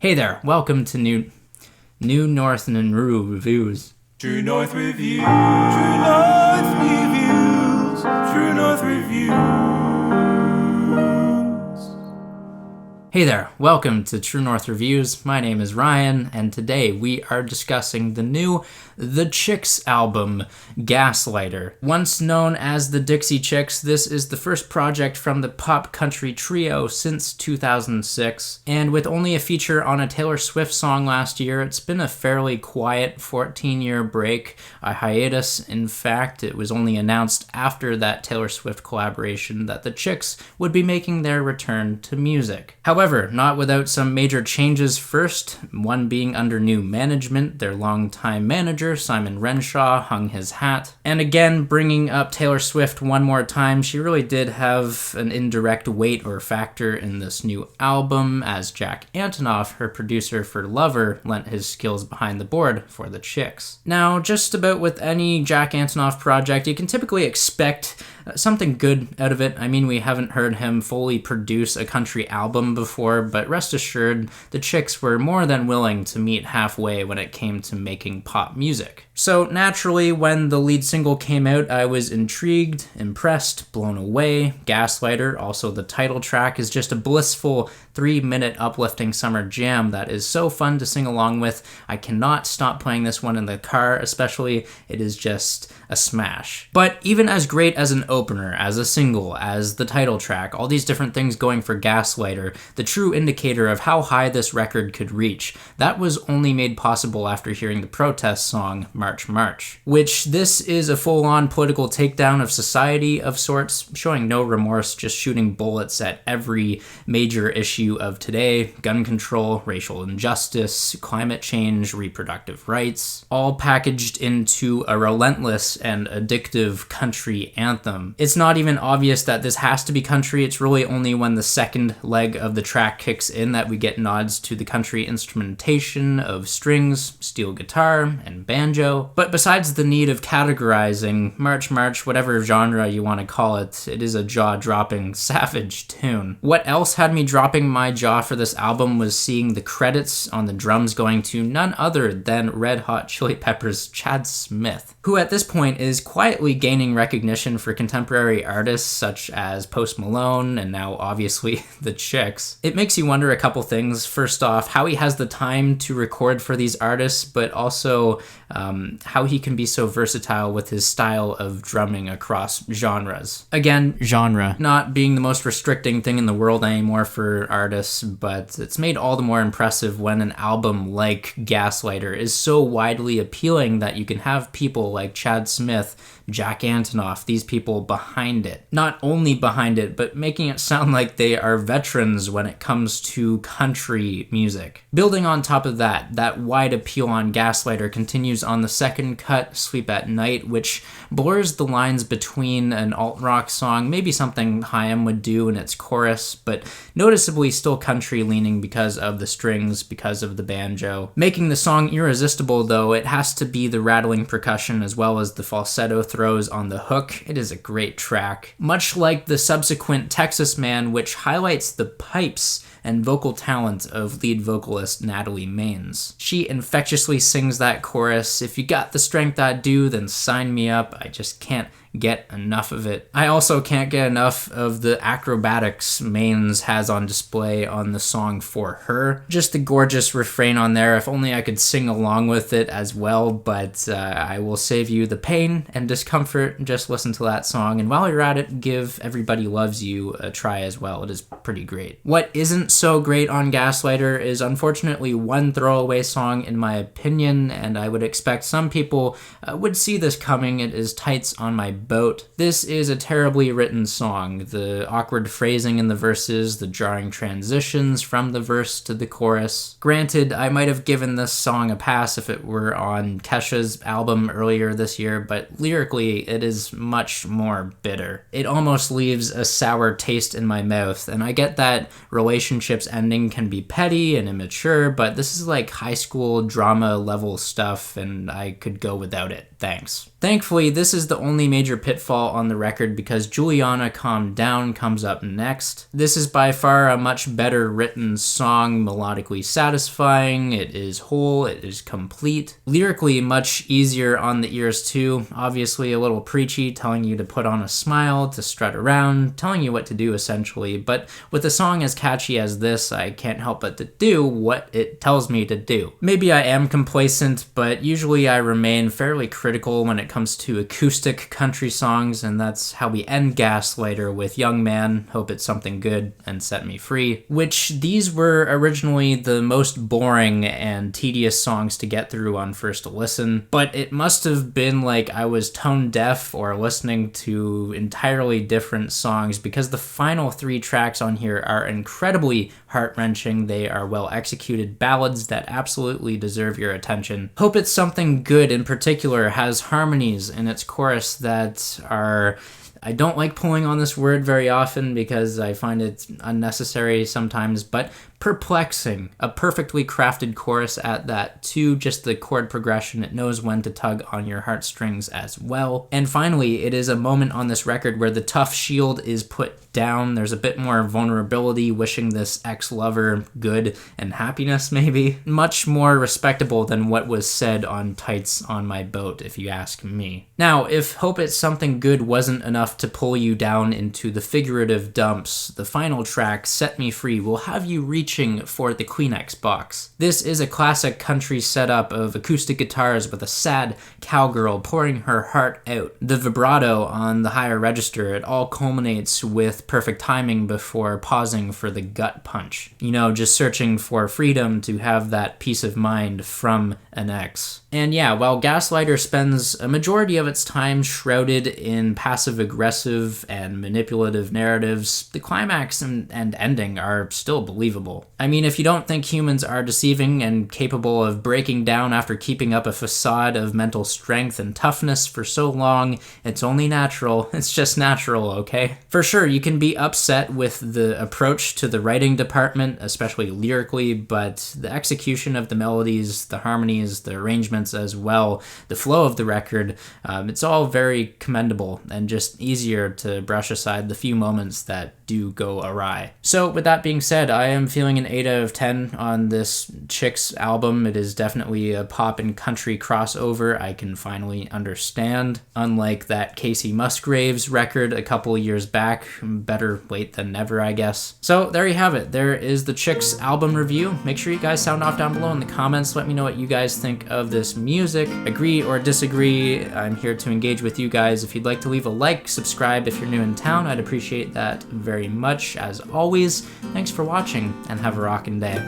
Hey there, welcome to New North and Rue Reviews. True North Reviews, True North Reviews, True North Reviews. Hey there, welcome to True North Reviews. My name is Ryan, and today we are discussing the new The Chicks album, Gaslighter. Once known as the Dixie Chicks, this is the first project from the pop country trio since 2006, and with only a feature on a Taylor Swift song last year, it's been a fairly quiet 14-year break, a hiatus. In fact, it was only announced after that Taylor Swift collaboration that the Chicks would be making their return to music. However, not without some major changes first, one being under new management. Their longtime manager, Simon Renshaw, hung his hat. And again, bringing up Taylor Swift one more time, she really did have an indirect weight or factor in this new album, as Jack Antonoff, her producer for Lover, lent his skills behind the board for the Chicks. Now, just about with any Jack Antonoff project, you can typically expect something good out of it. I mean, we haven't heard him fully produce a country album before, but rest assured, the Chicks were more than willing to meet halfway when it came to making pop music. So naturally, when the lead single came out, I was intrigued, impressed, blown away. Gaslighter, also the title track, is just a blissful 3-minute uplifting summer jam that is so fun to sing along with. I cannot stop playing this one in the car, especially. It is just a smash. But even as great as an opener, as a single, as the title track, all these different things going for Gaslighter, the true indicator of how high this record could reach, that was only made possible after hearing the protest song March March, which this is a full-on political takedown of society of sorts, showing no remorse, just shooting bullets at every major issue of today: gun control, racial injustice, climate change, reproductive rights, all packaged into a relentless and addictive country anthem. It's not even obvious that this has to be country. It's really only when the second leg of the track kicks in that we get nods to the country instrumentation of strings, steel guitar, and banjo. But besides the need of categorizing, March March, whatever genre you want to call it, it is a jaw-dropping, savage tune. What else had me dropping my jaw for this album was seeing the credits on the drums going to none other than Red Hot Chili Peppers' Chad Smith, who at this point is quietly gaining recognition for contemporary artists such as Post Malone and now obviously the Chicks. It makes you wonder a couple things. First off, how he has the time to record for these artists, but also how he can be so versatile with his style of drumming across genres. Again, genre not being the most restricting thing in the world anymore for artists, but it's made all the more impressive when an album like Gaslighter is so widely appealing that you can have people like Chad Smith, Jack Antonoff, these people behind it. Not only behind it, but making it sound like they are veterans when it comes to country music. Building on top of that, that wide appeal on Gaslighter continues on the second cut, Sleep at Night, which blurs the lines between an alt-rock song, maybe something Haim would do in its chorus, but noticeably still country-leaning because of the strings, because of the banjo. Making the song irresistible, though, it has to be the rattling percussion as well as the falsetto throws on the hook. It is a great track. Much like the subsequent Texas Man, which highlights the pipes and vocal talent of lead vocalist Natalie Maines. She infectiously sings that chorus. If you got the strength I do, then sign me up. I just can't get enough of it. I also can't get enough of the acrobatics Maines has on display on the song For Her. Just the gorgeous refrain on there. If only I could sing along with it as well, but I will save you the pain and discomfort. Just listen to that song, and while you're at it, give Everybody Loves You a try as well. It is pretty great. What isn't so great on Gaslighter is unfortunately one throwaway song in my opinion, and I would expect some people would see this coming. It is Tights on My Boat. This is a terribly written song. The awkward phrasing in the verses, the jarring transitions from the verse to the chorus. Granted, I might have given this song a pass if it were on Kesha's album earlier this year, but lyrically it is much more bitter. It almost leaves a sour taste in my mouth, and I get that relationships ending can be petty and immature, but this is like high school drama level stuff, and I could go without it. Thanks. Thankfully, this is the only major pitfall on the record because Julianna Calm Down comes up next. This is by far a much better written song, melodically satisfying, it is whole, it is complete. Lyrically, much easier on the ears too, obviously a little preachy, telling you to put on a smile, to strut around, telling you what to do essentially, but with a song as catchy as this, I can't help but to do what it tells me to do. Maybe I am complacent, but usually I remain fairly critical when it comes to acoustic country songs, and that's how we end Gaslighter with Young Man, Hope It's Something Good, and Set Me Free, which these were originally the most boring and tedious songs to get through on first listen, but it must have been like I was tone deaf or listening to entirely different songs because the final 3 tracks on here are incredibly heart-wrenching. They are well executed ballads that absolutely deserve your attention. Hope It's Something Good in particular has harmonies in its chorus that are... I don't like pulling on this word very often because I find it unnecessary sometimes, but perplexing. A perfectly crafted chorus at that too, just the chord progression, it knows when to tug on your heartstrings as well. And finally, it is a moment on this record where the tough shield is put down. There's a bit more vulnerability, wishing this ex-lover good and happiness maybe. Much more respectable than what was said on Tights on My Boat, if you ask me. Now, if Hope It's Something Good wasn't enough to pull you down into the figurative dumps, the final track, Set Me Free, will have you reaching for the Kleenex box. This is a classic country setup of acoustic guitars with a sad cowgirl pouring her heart out. The vibrato on the higher register, it all culminates with perfect timing before pausing for the gut punch. You know, just searching for freedom to have that peace of mind from an ex. And yeah, while Gaslighter spends a majority of its time shrouded in passive-aggressive and manipulative narratives, the climax and ending are still believable. I mean, if you don't think humans are deceiving and capable of breaking down after keeping up a facade of mental strength and toughness for so long, it's only natural. It's just natural, okay? For sure, you can be upset with the approach to the writing department, especially lyrically, but the execution of the melodies, the harmonies, the arrangements as well, the flow of the record, it's all very commendable and just easier to brush aside the few moments that do go awry. So with that being said, I am feeling an 8 out of 10 on this Chicks album. It is definitely a pop and country crossover I can finally understand. Unlike that Casey Musgraves record a couple years back, better late than never, I guess. So there you have it. There is the Chicks album review. Make sure you guys sound off down below in the comments. Let me know what you guys think of this music. Agree or disagree. I'm here to engage with you guys. If you'd like to leave a like, subscribe if you're new in town, I'd appreciate that very much. As always, thanks for watching and have a rockin' day.